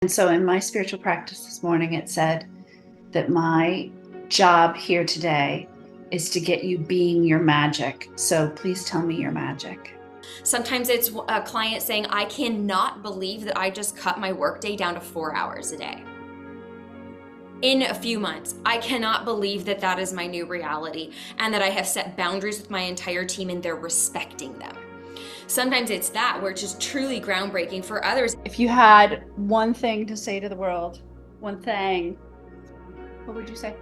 And so in my spiritual practice this morning, it said that my job here today is to get you being your magic. So please tell me your magic. Sometimes it's a client saying, I cannot believe that I just cut my workday down to 4 hours a day in a few months. I cannot believe that that is my new reality and that I have set boundaries with my entire team and they're respecting them. Sometimes it's that where it's just truly groundbreaking. For others, If you had one thing to say to the world, one thing, what would you say?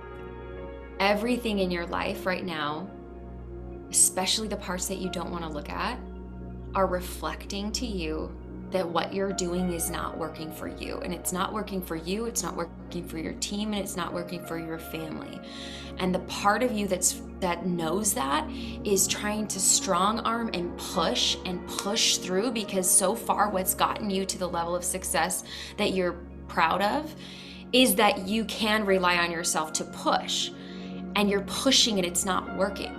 everything in your life right now, especially the parts that you don't want to look at, are reflecting to you that what you're doing is not working for you. And it's not working for you, it's not working for your team, and it's not working for your family. And the part of you that knows that is trying to strong arm and push through, because so far what's gotten you to the level of success that you're proud of is that you can rely on yourself to push. And you're pushing and it's not working.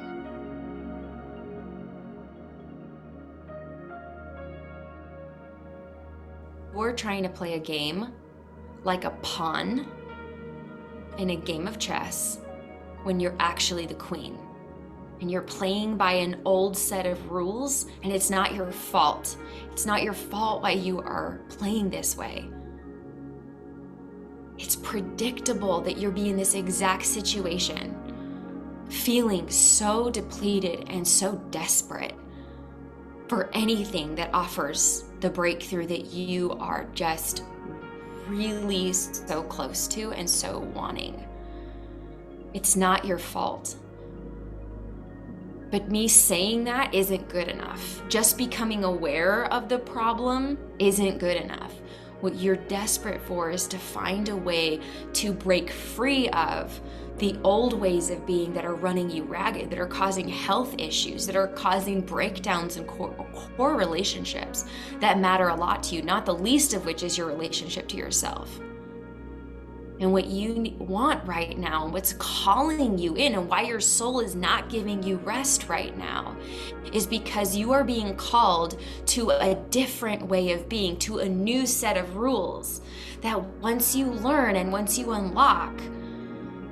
We're trying to play a game like a pawn in a game of chess when you're actually the queen. And you're playing by an old set of rules, and it's not your fault. It's not your fault why you are playing this way. It's predictable that you'll be in this exact situation, feeling so depleted and so desperate for anything that offers the breakthrough that you are just really so close to and so wanting. It's not your fault. But me saying that isn't good enough. Just becoming aware of the problem isn't good enough. What you're desperate for is to find a way to break free of the old ways of being that are running you ragged, that are causing health issues, that are causing breakdowns in core relationships that matter a lot to you, not the least of which is your relationship to yourself. And what you want right now, and what's calling you in, and why your soul is not giving you rest right now, is because you are being called to a different way of being, to a new set of rules that once you learn and once you unlock,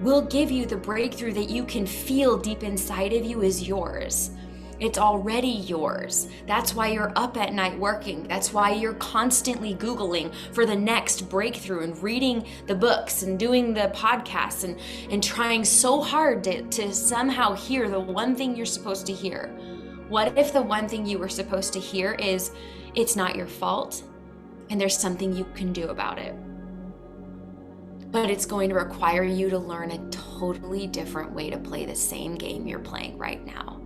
will give you the breakthrough that you can feel deep inside of you is yours. It's already yours. That's why you're up at night working. That's why you're constantly Googling for the next breakthrough and reading the books and doing the podcasts and trying so hard to somehow hear the one thing you're supposed to hear. What if the one thing you were supposed to hear is, it's not your fault and there's something you can do about it? But it's going to require you to learn a totally different way to play the same game you're playing right now.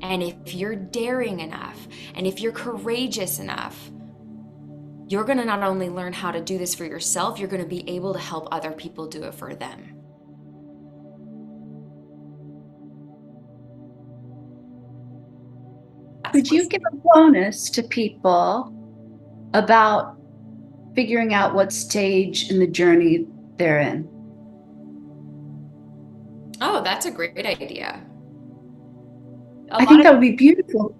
And if you're daring enough, and if you're courageous enough, you're going to not only learn how to do this for yourself, you're going to be able to help other people do it for them. Could you give a bonus to people about figuring out what stage in the journey they're in? Oh, that's a great idea. I think that would be beautiful.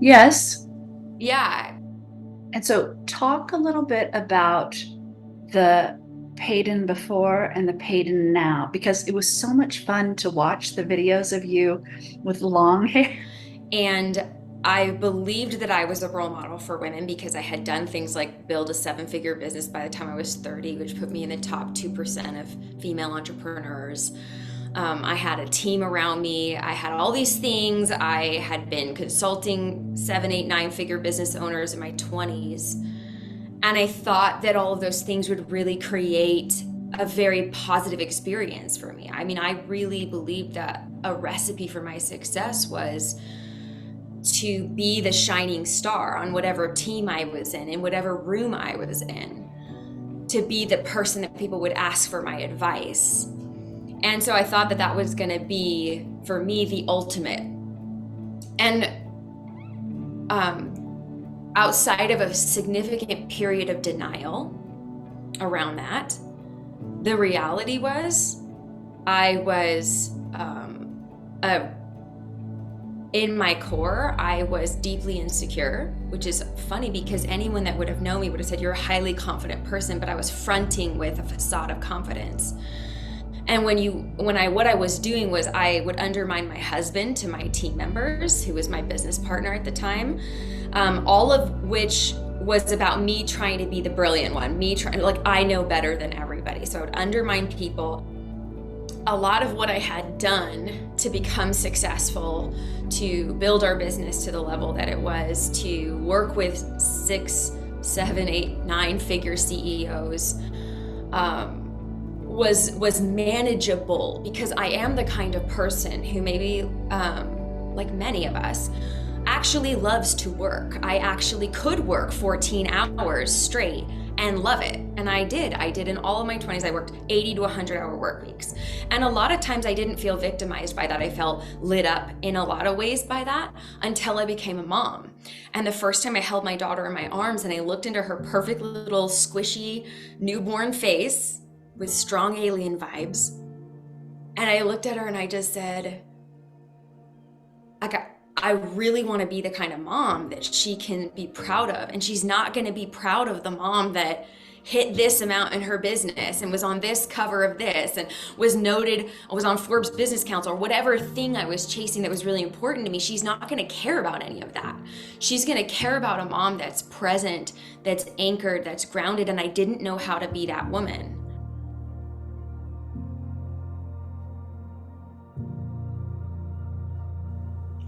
Yes. Yeah. And so talk a little bit about the Payton before and the Payton now, because it was so much fun to watch the videos of you with long hair. And I believed that I was a role model for women because I had done things like build a 7-figure business by the time I was 30, which put me in the top 2% of female entrepreneurs. I had a team around me. I had all these things. I had been consulting 7, 8, 9-figure business owners in my 20s. And I thought that all of those things would really create a very positive experience for me. I mean, I really believed that a recipe for my success was to be the shining star on whatever team I was in whatever room I was in, to be the person that people would ask for my advice. And so I thought that that was going to be, for me, the ultimate. And outside of a significant period of denial around that, the reality was I was in my core, I was deeply insecure, which is funny because anyone that would have known me would have said, you're a highly confident person, but I was fronting with a facade of confidence. And what I was doing was I would undermine my husband to my team members, who was my business partner at the time, all of which was about me trying to be the brilliant one, like I know better than everybody. So I would undermine people. A lot of what I had done to become successful, to build our business to the level that it was, to work with 6, 7, 8, 9-figure CEOs, was manageable, because I am the kind of person who maybe, like many of us, actually loves to work. I actually could work 14 hours straight and love it. And I did in all of my 20s. I worked 80 to 100 hour work weeks. And a lot of times I didn't feel victimized by that. I felt lit up in a lot of ways by that until I became a mom. And the first time I held my daughter in my arms and I looked into her perfect little squishy newborn face with strong alien vibes, and I looked at her and I just said, I really want to be the kind of mom that she can be proud of. And she's not going to be proud of the mom that hit this amount in her business and was on this cover of this and was on Forbes Business Council, or whatever thing I was chasing that was really important to me. She's not going to care about any of that. She's going to care about a mom that's present, that's anchored, that's grounded. And I didn't know how to be that woman.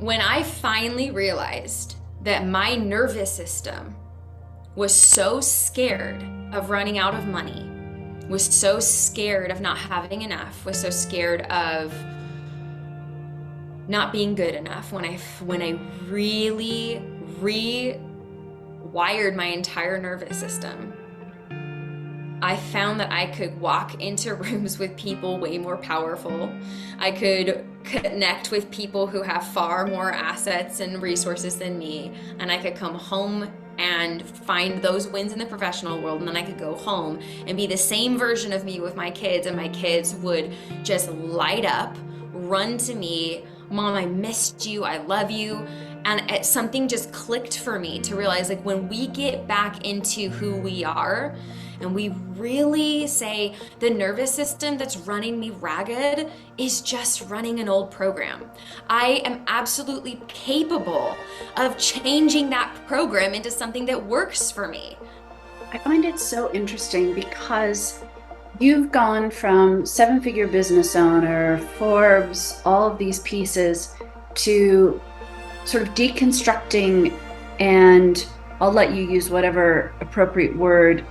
When I finally realized that my nervous system was so scared of running out of money, was so scared of not having enough, was so scared of not being good enough, when I really rewired my entire nervous system, I found that I could walk into rooms with people way more powerful. I could connect with people who have far more assets and resources than me. And I could come home and find those wins in the professional world. And then I could go home and be the same version of me with my kids. And my kids would just light up, run to me, Mom, I missed you. I love you. And something just clicked for me to realize, like, when we get back into who we are, and we really say the nervous system that's running me ragged is just running an old program. I am absolutely capable of changing that program into something that works for me. I find it so interesting because you've gone from 7-figure business owner, Forbes, all of these pieces, to sort of deconstructing, and I'll let you use whatever appropriate word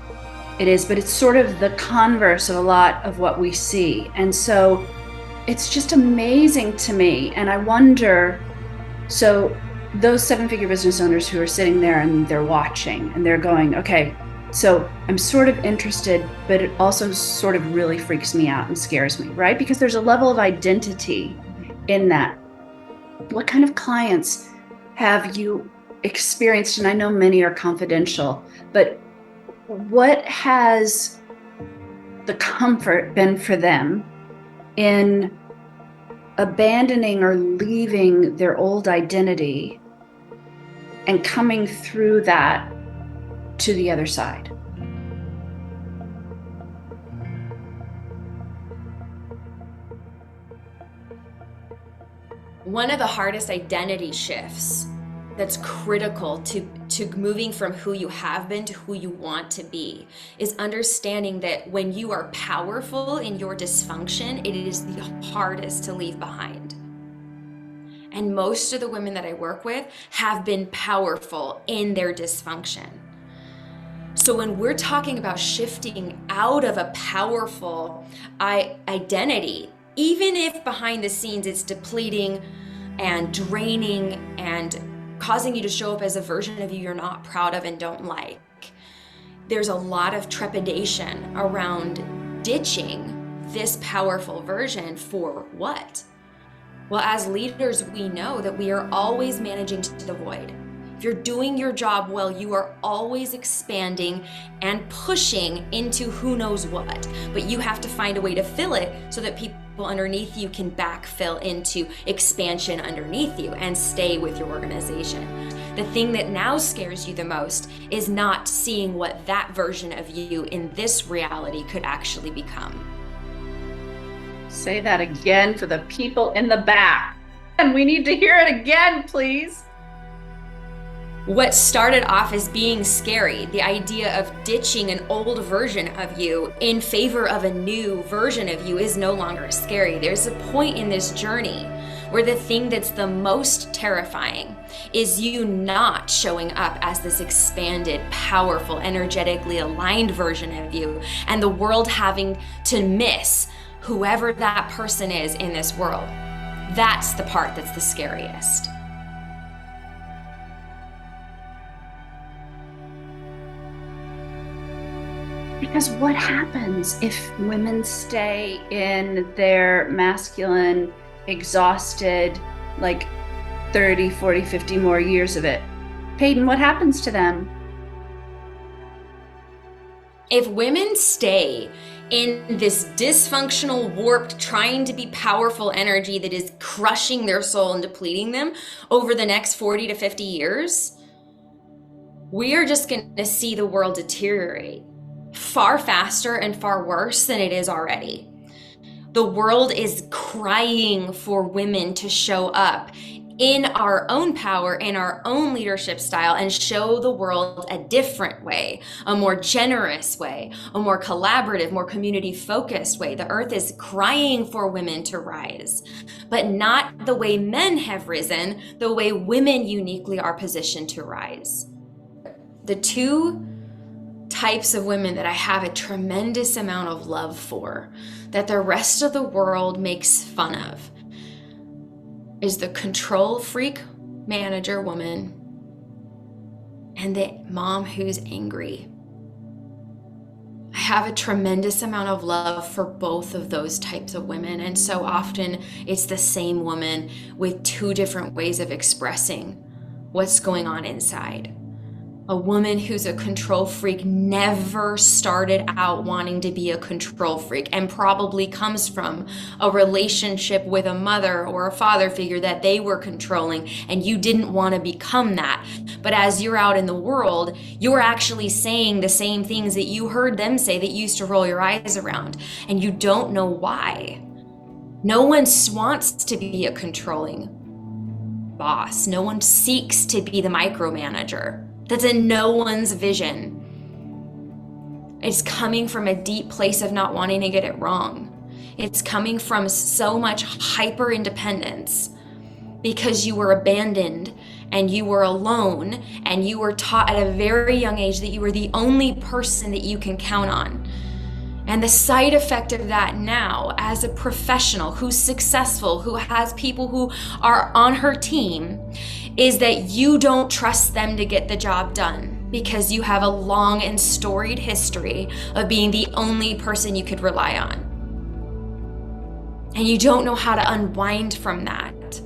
it is, but it's sort of the converse of a lot of what we see. And so it's just amazing to me. And I wonder, so those 7-figure business owners who are sitting there and they're watching and they're going, okay, so I'm sort of interested, but it also sort of really freaks me out and scares me, right? Because there's a level of identity in that. What kind of clients have you experienced? And I know many are confidential, but what has the comfort been for them in abandoning or leaving their old identity and coming through that to the other side? One of the hardest identity shifts that's critical to moving from who you have been to who you want to be is understanding that when you are powerful in your dysfunction, it is the hardest to leave behind. And most of the women that I work with have been powerful in their dysfunction. So when we're talking about shifting out of a powerful identity, even if behind the scenes it's depleting and draining and causing you to show up as a version of you you're not proud of and don't like, there's a lot of trepidation around ditching this powerful version for what? Well, as leaders, we know that we are always managing to the void. If you're doing your job well, you are always expanding and pushing into who knows what. But you have to find a way to fill it so that people underneath you can backfill into expansion underneath you and stay with your organization. The thing that now scares you the most is not seeing what that version of you in this reality could actually become. Say that again for the people in the back. And we need to hear it again, please. What started off as being scary, the idea of ditching an old version of you in favor of a new version of you, is no longer scary. There's a point in this journey where the thing that's the most terrifying is you not showing up as this expanded, powerful, energetically aligned version of you, and the world having to miss whoever that person is in this world. That's the part that's the scariest. Because what happens if women stay in their masculine, exhausted, like 30, 40, 50 more years of it? Peyton, what happens to them? If women stay in this dysfunctional, warped, trying to be powerful energy that is crushing their soul and depleting them over the next 40 to 50 years, we are just going to see the world deteriorate far faster and far worse than it is already. The world is crying for women to show up in our own power, in our own leadership style, and show the world a different way, a more generous way, a more collaborative, more community-focused way. The earth is crying for women to rise, but not the way men have risen, the way women uniquely are positioned to rise. The two types of women that I have a tremendous amount of love for, that the rest of the world makes fun of, is the control freak manager woman and the mom who's angry. I have a tremendous amount of love for both of those types of women, and so often it's the same woman with two different ways of expressing what's going on inside. A woman who's a control freak never started out wanting to be a control freak, and probably comes from a relationship with a mother or a father figure that they were controlling, and you didn't want to become that. But as you're out in the world, you're actually saying the same things that you heard them say that you used to roll your eyes around, and you don't know why. No one wants to be a controlling boss. No one seeks to be the micromanager. That's in no one's vision. It's coming from a deep place of not wanting to get it wrong. It's coming from so much hyper independence because you were abandoned and you were alone, and you were taught at a very young age that you were the only person that you can count on. And the side effect of that now, as a professional who's successful, who has people who are on her team, is that you don't trust them to get the job done because you have a long and storied history of being the only person you could rely on. And you don't know how to unwind from that.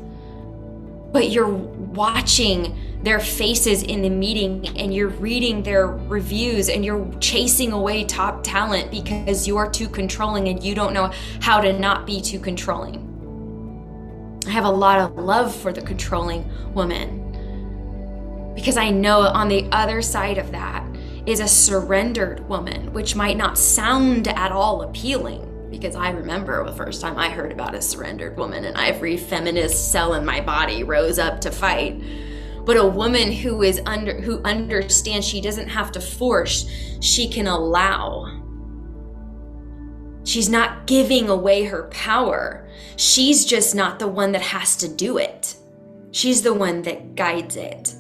But you're watching their faces in the meeting, and you're reading their reviews, and you're chasing away top talent because you're too controlling and you don't know how to not be too controlling. I have a lot of love for the controlling woman because I know on the other side of that is a surrendered woman, which might not sound at all appealing, because I remember the first time I heard about a surrendered woman and every feminist cell in my body rose up to fight. But a woman who understands she doesn't have to force, she can allow. She's not giving away her power. She's just not the one that has to do it. She's the one that guides it.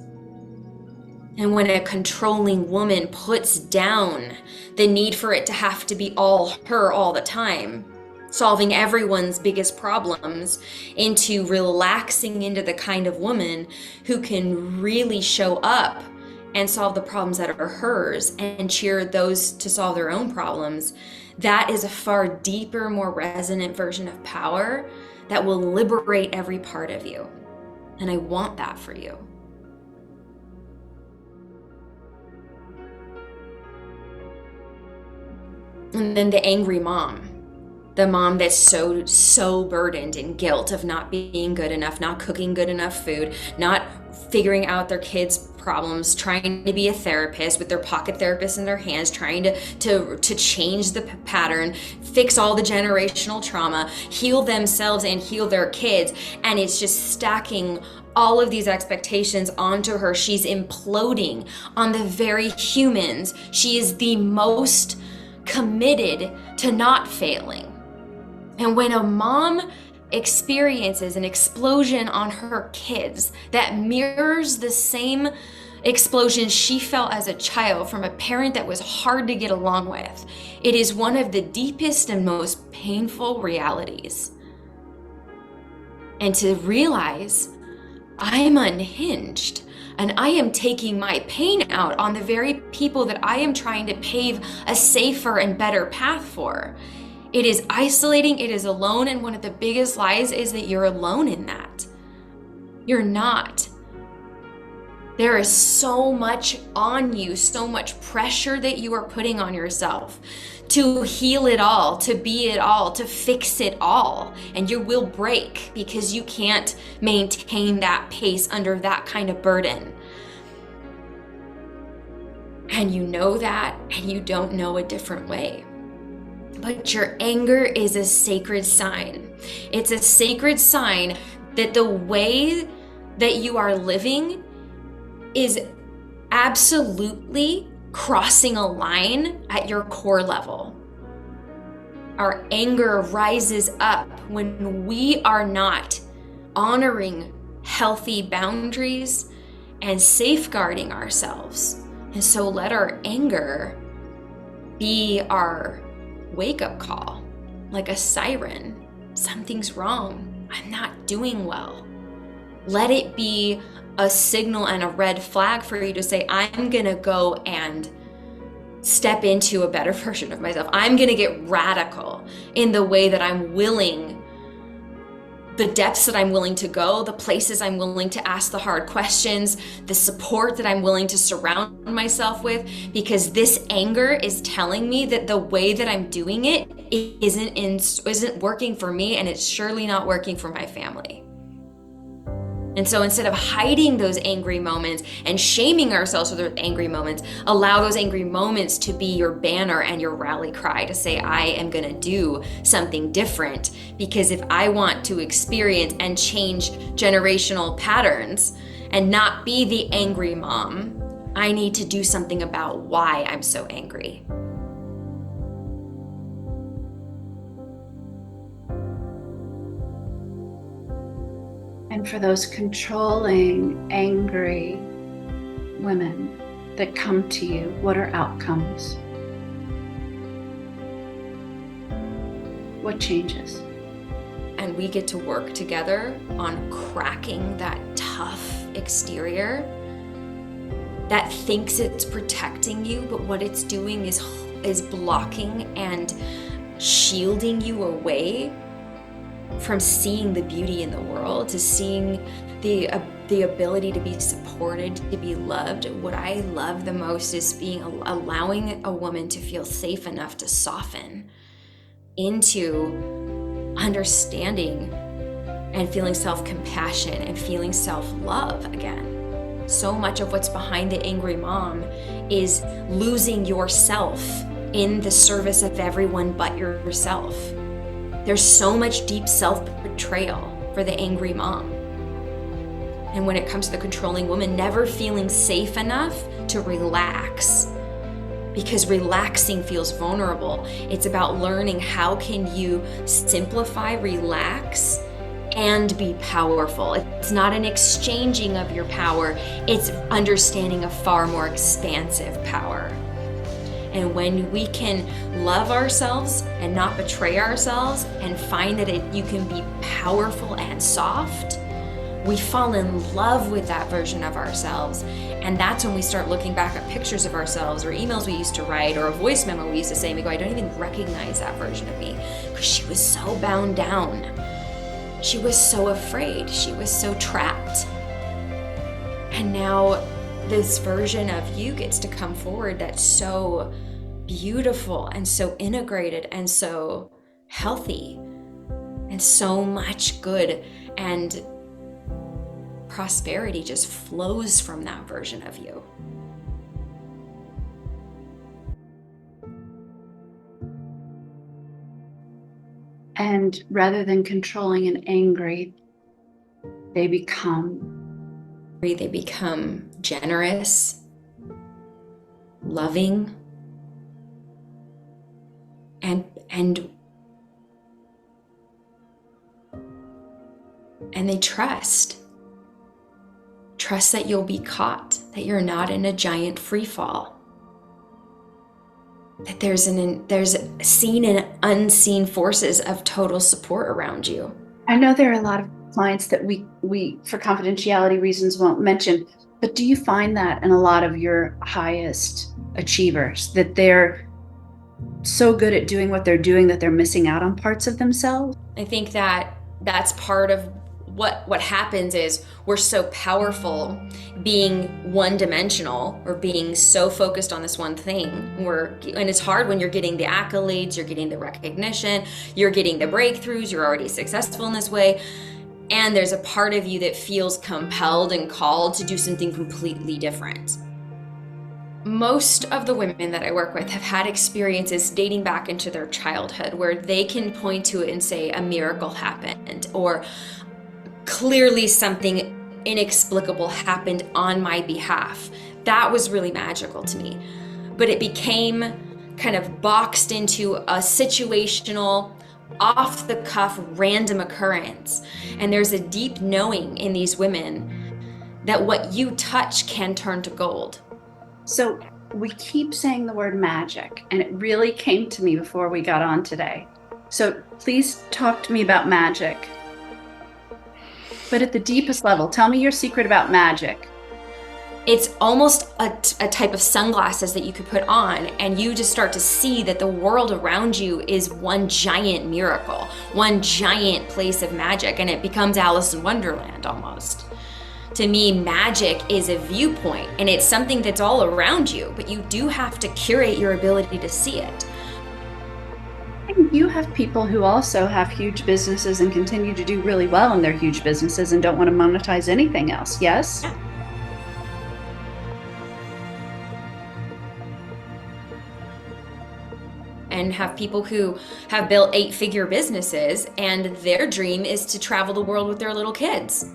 And when a controlling woman puts down the need for it to have to be all her all the time, solving everyone's biggest problems, into relaxing into the kind of woman who can really show up and solve the problems that are hers and cheer those to solve their own problems, that is a far deeper, more resonant version of power that will liberate every part of you. And I want that for you. And then the angry mom, the mom that's so burdened in guilt of not being good enough, not cooking good enough food, not figuring out their kids' problems, trying to be a therapist with their pocket therapist in their hands, trying to change the pattern, fix all the generational trauma, heal themselves and heal their kids. And it's just stacking all of these expectations onto her. She's imploding on the very humans she is the most committed to not failing. And when a mom experiences an explosion on her kids that mirrors the same explosion she felt as a child from a parent that was hard to get along with, it is one of the deepest and most painful realities. And to realize I'm unhinged and I am taking my pain out on the very people that I am trying to pave a safer and better path for. It is isolating, it is alone, and one of the biggest lies is that you're alone in that. You're not. There is so much on you, so much pressure that you are putting on yourself to heal it all, to be it all, to fix it all. And you will break because you can't maintain that pace under that kind of burden. And you know that, and you don't know a different way. But your anger is a sacred sign. It's a sacred sign that the way that you are living is absolutely crossing a line at your core level. Our anger rises up when we are not honoring healthy boundaries and safeguarding ourselves. And so let our anger be our wake-up call, like a siren. Something's wrong. I'm not doing well. Let it be a signal and a red flag for you to say, I'm gonna go and step into a better version of myself. I'm gonna get radical in the way that I'm willing, the depths that I'm willing to go, the places I'm willing to ask the hard questions, the support that I'm willing to surround myself with, because this anger is telling me that the way that I'm doing it isn't working for me, and it's surely not working for my family. And so instead of hiding those angry moments and shaming ourselves for those angry moments, allow those angry moments to be your banner and your rally cry to say, I am gonna do something different. Because if I want to experience and change generational patterns and not be the angry mom, I need to do something about why I'm so angry. And for those controlling, angry women that come to you, what are outcomes? What changes? And we get to work together on cracking that tough exterior that thinks it's protecting you, but what it's doing is blocking and shielding you away from seeing the beauty in the world, to seeing the ability to be supported, to be loved. What I love the most is allowing a woman to feel safe enough to soften into understanding and feeling self-compassion and feeling self-love again. So much of what's behind the angry mom is losing yourself in the service of everyone but yourself. There's so much deep self-betrayal for the angry mom. And when it comes to the controlling woman, never feeling safe enough to relax, because relaxing feels vulnerable. It's about learning how can you simplify, relax, and be powerful. It's not an exchanging of your power, it's understanding a far more expansive power. And when we can love ourselves and not betray ourselves and find that you can be powerful and soft, we fall in love with that version of ourselves. And that's when we start looking back at pictures of ourselves or emails we used to write or a voice memo we used to say, and we go, I don't even recognize that version of me, because she was so bound down. She was so afraid. She was so trapped. And now this version of you gets to come forward that's so beautiful and so integrated and so healthy, and so much good and prosperity just flows from that version of you. And rather than controlling and angry, they become generous, loving, and they trust that you'll be caught, that you're not in a giant free fall, that there's seen and unseen forces of total support around you. I know there are a lot of clients that we for confidentiality reasons won't mention, but do you find that in a lot of your highest achievers, that they're so good at doing what they're doing that they're missing out on parts of themselves? I think that that's part of what happens is we're so powerful being one-dimensional or being so focused on this one thing. And it's hard when you're getting the accolades, you're getting the recognition, you're getting the breakthroughs, you're already successful in this way. And there's a part of you that feels compelled and called to do something completely different. Most of the women that I work with have had experiences dating back into their childhood where they can point to it and say a miracle happened, or clearly something inexplicable happened on my behalf. That was really magical to me. But it became kind of boxed into a situational, off-the-cuff, random occurrence. And there's a deep knowing in these women that what you touch can turn to gold. So we keep saying the word magic, and it really came to me before we got on today. So please talk to me about magic. But at the deepest level, tell me your secret about magic. It's almost a type of sunglasses that you could put on, and you just start to see that the world around you is one giant miracle, one giant place of magic, and it becomes Alice in Wonderland almost. To me, magic is a viewpoint, and it's something that's all around you, but you do have to curate your ability to see it. And you have people who also have huge businesses and continue to do really well in their huge businesses and don't want to monetize anything else, yes? Yeah. And have people who have built 8-figure businesses and their dream is to travel the world with their little kids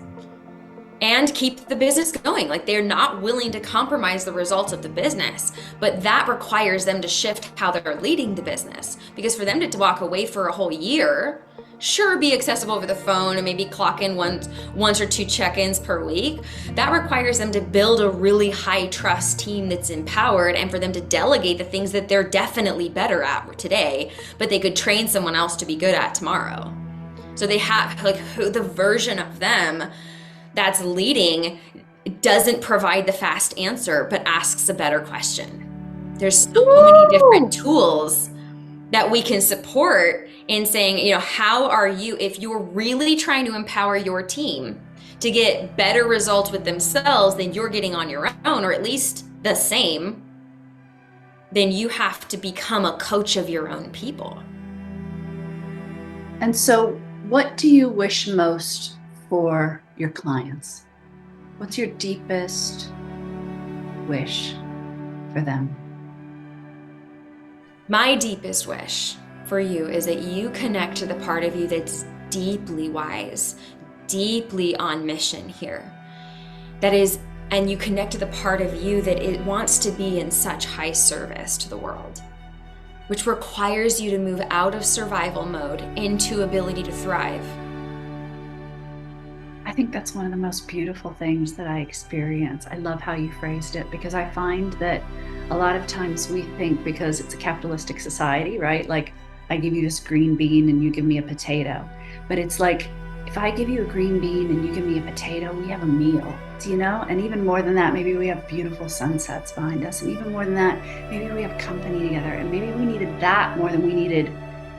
and keep the business going. Like, they're not willing to compromise the results of the business, but that requires them to shift how they're leading the business. Because for them to walk away for a whole year, sure, be accessible over the phone and maybe clock in once or two check-ins per week, that requires them to build a really high trust team that's empowered, and for them to delegate the things that they're definitely better at today, but they could train someone else to be good at tomorrow. So they have, like, the version of them that's leading doesn't provide the fast answer, but asks a better question. There's so many different tools that we can support in saying, how are you, if you're really trying to empower your team to get better results with themselves than you're getting on your own, or at least the same, then you have to become a coach of your own people. And so what do you wish most for your clients? What's your deepest wish for them? My deepest wish for you is that you connect to the part of you that's deeply wise, deeply on mission here. And you connect to the part of you that it wants to be in such high service to the world, which requires you to move out of survival mode into ability to thrive. I think that's one of the most beautiful things that I experience. I love how you phrased it, because I find that a lot of times we think, because it's a capitalistic society, right? Like, I give you this green bean and you give me a potato. But it's like, if I give you a green bean and you give me a potato, we have a meal, And even more than that, maybe we have beautiful sunsets behind us. And even more than that, maybe we have company together. And maybe we needed that more than we needed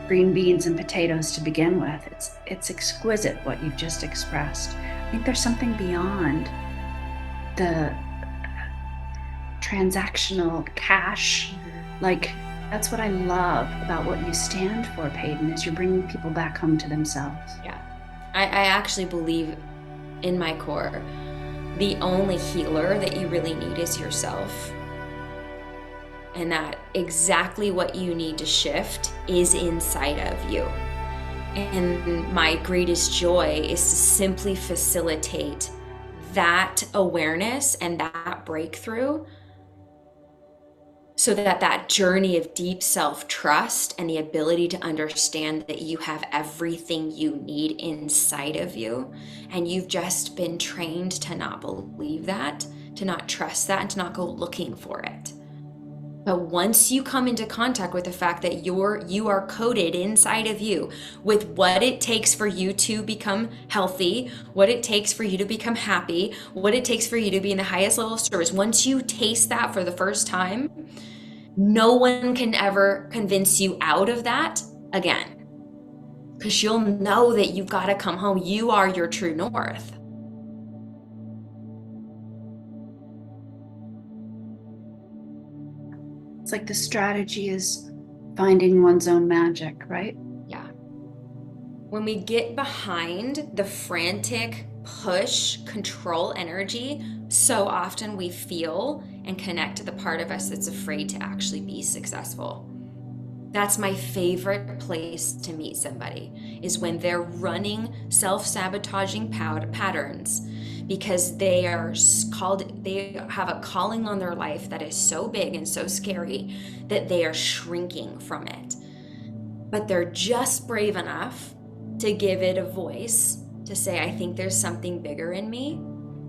green beans and potatoes to begin with. It's exquisite what you've just expressed. I think there's something beyond the transactional cash. Like, That's what I love about what you stand for, Peyton, is you're bringing people back home to themselves. Yeah. I actually believe in my core, the only healer that you really need is yourself. And that exactly what you need to shift is inside of you. And my greatest joy is to simply facilitate that awareness and that breakthrough, so that that journey of deep self-trust and the ability to understand that you have everything you need inside of you, and you've just been trained to not believe that, to not trust that, and to not go looking for it. But once you come into contact with the fact that you are coded inside of you with what it takes for you to become healthy, what it takes for you to become happy, what it takes for you to be in the highest level of service, once you taste that for the first time, no one can ever convince you out of that again. Because you'll know that you've got to come home. You are your true north. It's like the strategy is finding one's own magic, right? Yeah. When we get behind the frantic push, control energy, so often we feel and connect to the part of us that's afraid to actually be successful. That's my favorite place to meet somebody, is when they're running self-sabotaging patterns, because they have a calling on their life that is so big and so scary that they are shrinking from it. But they're just brave enough to give it a voice, to say, I think there's something bigger in me.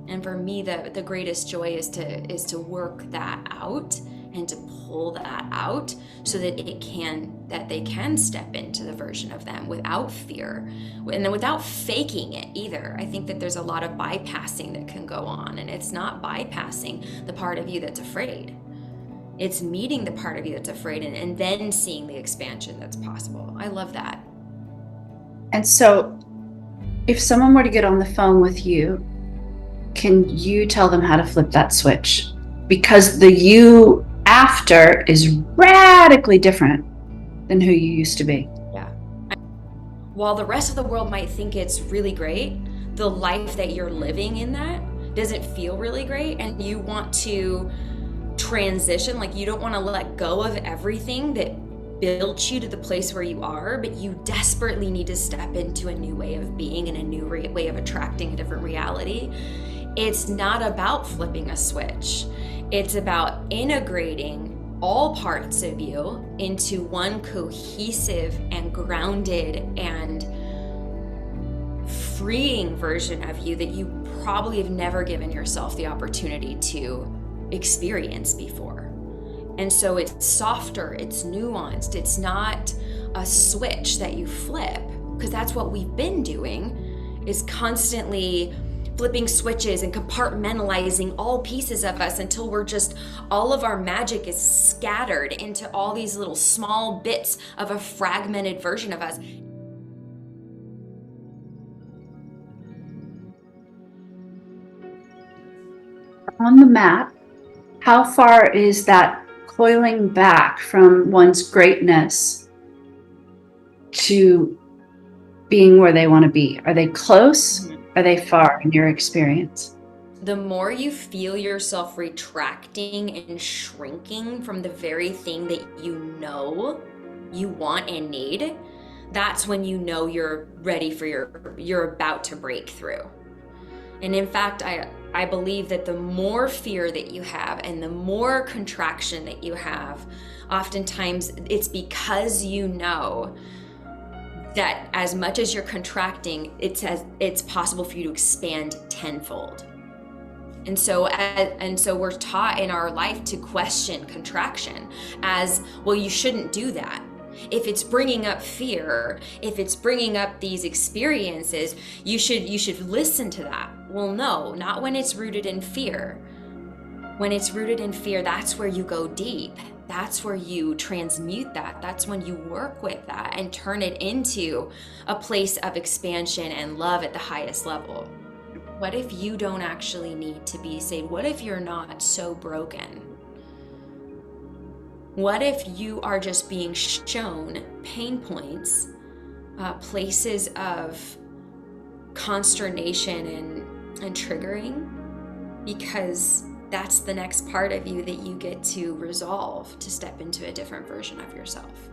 And for me, the greatest joy is to work that out and to pull that out, so that they can step into the version of them without fear, and then without faking it either. I think that there's a lot of bypassing that can go on, and it's not bypassing the part of you that's afraid. It's meeting the part of you that's afraid, and then seeing the expansion that's possible. I love that. And so if someone were to get on the phone with you, can you tell them how to flip that switch? Because the you after is radically different than who you used to be. Yeah. While the rest of the world might think it's really great, the life that you're living in that doesn't feel really great, and you want to transition. Like, you don't want to let go of everything that built you to the place where you are, but you desperately need to step into a new way of being and a new way of attracting a different reality. It's not about flipping a switch. It's about integrating all parts of you into one cohesive and grounded and freeing version of you that you probably have never given yourself the opportunity to experience before. And so it's softer, it's nuanced, it's not a switch that you flip, because that's what we've been doing, is constantly flipping switches and compartmentalizing all pieces of us until we're just, all of our magic is scattered into all these little small bits of a fragmented version of us. On the map, how far is that coiling back from one's greatness to being where they want to be? Are they close? Are they far in your experience? The more you feel yourself retracting and shrinking from the very thing that you know you want and need, that's when you know you're ready for you're about to break through. And in fact, I believe that the more fear that you have and the more contraction that you have, oftentimes it's because you know that as much as you're contracting, it's possible for you to expand tenfold. And so we're taught in our life to question contraction as, well, you shouldn't do that. If it's bringing up fear, if it's bringing up these experiences, you should listen to that. Well, no, not when it's rooted in fear. When it's rooted in fear, that's where you go deep. That's where you transmute that. That's when you work with that and turn it into a place of expansion and love at the highest level. What if you don't actually need to be saved? What if you're not so broken? What if you are just being shown pain points, places of consternation and triggering, because that's the next part of you that you get to resolve to step into a different version of yourself.